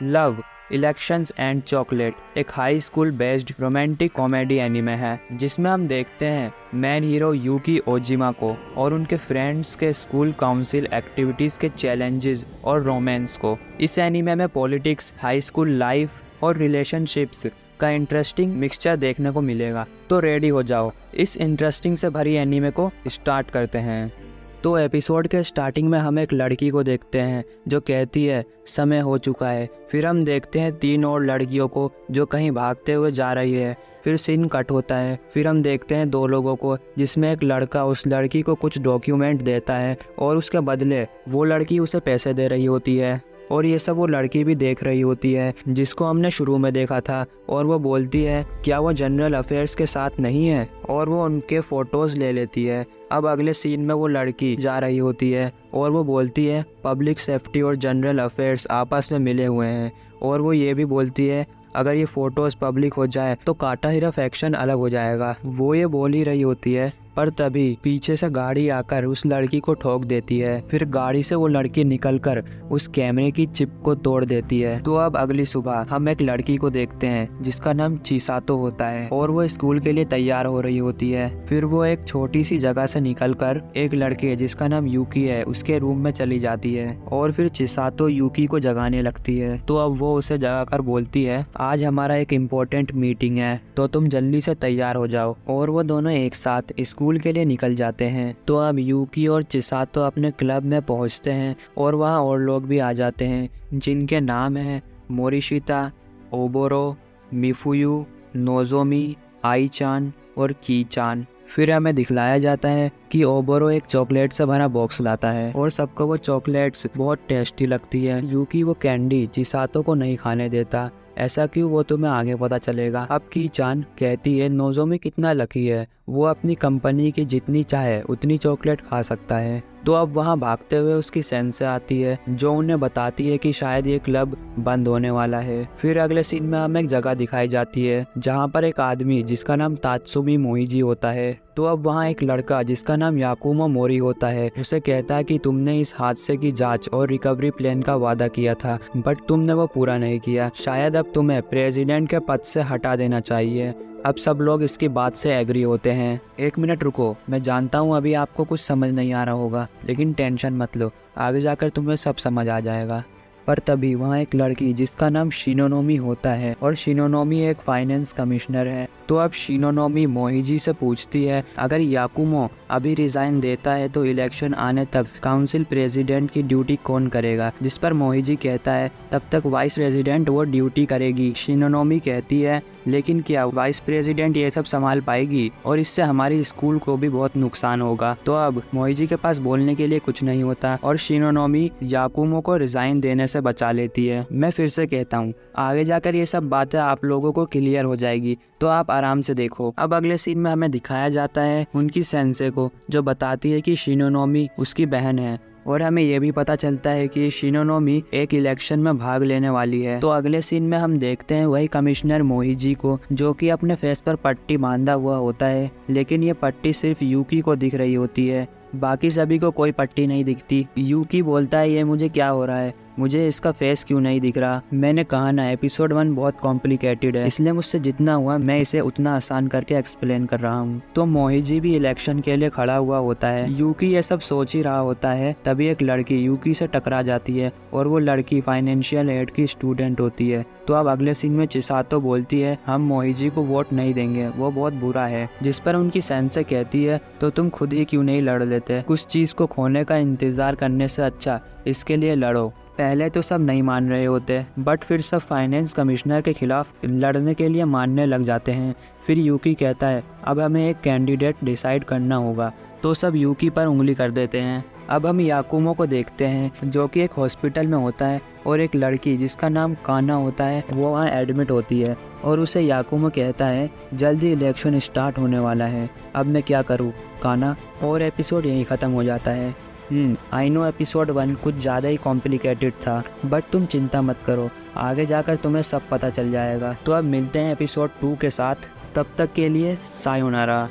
Love, elections and chocolate एक high school based romantic comedy anime है जिसमें हम देखते हैं मेन हीरो यूकी ओजिमा को और उनके फ्रेंड्स के स्कूल काउंसिल एक्टिविटीज़ के चैलेंजेस और रोमांस को। इस एनिमे में पॉलिटिक्स, हाई स्कूल लाइफ और रिलेशनशिप्स का इंटरेस्टिंग मिक्सचर देखने को मिलेगा। तो रेडी हो जाओ, इस इंटरेस्टिंग से भरी एनिमे को स्टार्ट करते हैं। तो एपिसोड के स्टार्टिंग में हम एक लड़की को देखते हैं जो कहती है समय हो चुका है। फिर हम देखते हैं 3 और लड़कियों को जो कहीं भागते हुए जा रही है। फिर सीन कट होता है। फिर हम देखते हैं 2 लोगों को जिसमें एक लड़का उस लड़की को कुछ डॉक्यूमेंट देता है और उसके बदले वो लड़की उसे पैसे दे रही होती है। और ये सब वो लड़की भी देख रही होती है जिसको हमने शुरू में देखा था। और वो बोलती है क्या वो जनरल अफेयर्स के साथ नहीं है, और वो उनके फ़ोटोज़ ले लेती है। अब अगले सीन में वो लड़की जा रही होती है और वो बोलती है पब्लिक सेफ्टी और जनरल अफेयर्स आपस में मिले हुए हैं। और वो ये भी बोलती है अगर ये फ़ोटोज़ पब्लिक हो जाए तो काटा हीरा फैक्शन अलग हो जाएगा। वो ये बोल ही रही होती है पर तभी पीछे से गाड़ी आकर उस लड़की को ठोक देती है। फिर गाड़ी से वो लड़की निकलकर उस कैमरे की चिप को तोड़ देती है। तो अब अगली सुबह हम एक लड़की को देखते हैं जिसका नाम चिसातो होता है और वो स्कूल के लिए तैयार हो रही होती है। फिर वो एक छोटी सी जगह से निकलकर एक लड़के जिसका नाम यूकी है उसके रूम में चली जाती है और फिर चिसातो यूकी को जगाने लगती है। तो अब वो उसे जगाकर बोलती है आज हमारा एक इम्पोर्टेंट मीटिंग है तो तुम जल्दी से तैयार हो जाओ। और वो दोनों एक साथ स्कूल के लिए निकल जाते हैं। तो अब यूकी और चिसातो अपने क्लब में पहुंचते हैं और वहां और लोग भी आ जाते हैं जिनके नाम हैं मोरिशिता, ओबोरो, मिफुयू, नोजोमी, आई-चान और की-चान। फिर हमें दिखलाया जाता है कि ओबोरो एक चॉकलेट से भरा बॉक्स लाता है और सबको वो चॉकलेट्स बहुत टेस्टी लगती है। यूकी वो कैंडी चिसातो को नहीं खाने देता। ऐसा क्यों, वो तुम्हें आगे पता चलेगा। अब की-चान कहती है नोजोमी कितना लकी है, वो अपनी कंपनी की जितनी चाहे उतनी चॉकलेट खा सकता है। तो अब वहाँ भागते हुए उसकी सेंसे आती है जो उन्हें बताती है कि शायद ये क्लब बंद होने वाला है। फिर अगले सीन में हमें एक जगह दिखाई जाती है जहाँ पर एक आदमी जिसका नाम तात्सुमी मोइजी होता है। तो अब वहाँ एक लड़का जिसका नाम याकुमो मोरी होता है उसे कहता है कि तुमने इस हादसे की जांच और रिकवरी प्लान का वादा किया था बट तुमने वो पूरा नहीं किया। शायद अब तुम्हें प्रेसिडेंट के पद से हटा देना चाहिए। अब सब लोग इसकी बात से एग्री होते हैं। 1 मिनट रुको, मैं जानता हूँ अभी आपको कुछ समझ नहीं आ रहा होगा लेकिन टेंशन मत लो, आगे जाकर तुम्हें सब समझ आ जाएगा। पर तभी वहाँ एक लड़की जिसका नाम शिनोनोमी होता है और शिनोनोमी एक फाइनेंस कमिश्नर है। तो अब शिनोनोमी मोहिजी से पूछती है अगर याकुमो अभी रिजाइन देता है तो इलेक्शन आने तक काउंसिल प्रेसिडेंट की ड्यूटी कौन करेगा। जिस पर मोहिजी कहता है तब तक वाइस प्रेसिडेंट वो ड्यूटी करेगी। शिनोनोमी कहती है लेकिन क्या वाइस प्रेसिडेंट ये सब संभाल पाएगी, और इससे हमारी स्कूल को भी बहुत नुकसान होगा। तो अब मोइजी के पास बोलने के लिए कुछ नहीं होता और शिनोनोमी याकुमो को रिजाइन देने से बचा लेती है। मैं फिर से कहता हूँ आगे जाकर ये सब बातें आप लोगों को क्लियर हो जाएगी तो आप आराम से देखो। अब अगले सीन में हमें दिखाया जाता है उनकी सेंसे को जो बताती है कि शिनोनोमी उसकी बहन है और हमें यह भी पता चलता है कि शिनोनोमी एक इलेक्शन में भाग लेने वाली है। तो अगले सीन में हम देखते हैं वही कमिश्नर मोहिजी को जो कि अपने फेस पर पट्टी बांधा हुआ होता है, लेकिन ये पट्टी सिर्फ यूकी को दिख रही होती है, बाकी सभी को कोई पट्टी नहीं दिखती। यूकी बोलता है ये मुझे क्या हो रहा है, मुझे इसका फेस क्यों नहीं दिख रहा। मैंने कहा ना एपिसोड 1 बहुत कॉम्प्लिकेटेड है, इसलिए मुझसे जितना हुआ मैं इसे उतना आसान करके एक्सप्लेन कर रहा हूँ। तो मोहिजी भी इलेक्शन के लिए खड़ा हुआ होता है। यूकी ये सब सोच ही रहा होता है तभी एक लड़की यूकी से टकरा जाती है और वो लड़की फाइनेंशियल एड की स्टूडेंट होती है। तो अब अगले सीन में चिसातो बोलती है हम मोहिजी को वोट नहीं देंगे, वो बहुत बुरा है। जिस पर उनकी सेंसे कहती है तो तुम खुद ही क्यों नहीं लड़ लेते, कुछ चीज को खोने का इंतजार करने से अच्छा इसके लिए लड़ो। पहले तो सब नहीं मान रहे होते बट फिर सब फाइनेंस कमिश्नर के खिलाफ लड़ने के लिए मानने लग जाते हैं। फिर यूकी कहता है अब हमें एक कैंडिडेट डिसाइड करना होगा, तो सब यूकी पर उंगली कर देते हैं। अब हम याकुमो को देखते हैं जो कि एक हॉस्पिटल में होता है और एक लड़की जिसका नाम काना होता है वो वहाँ एडमिट होती है और उसे याकुमो कहता है जल्दी इलेक्शन स्टार्ट होने वाला है, अब मैं क्या करूँ काना। और एपिसोड यहीं ख़त्म हो जाता है। आई नो एपिसोड 1 कुछ ज़्यादा ही कॉम्प्लिकेटेड था बट तुम चिंता मत करो, आगे जाकर तुम्हें सब पता चल जाएगा। तो अब मिलते हैं एपिसोड 2 के साथ, तब तक के लिए सायोनारा।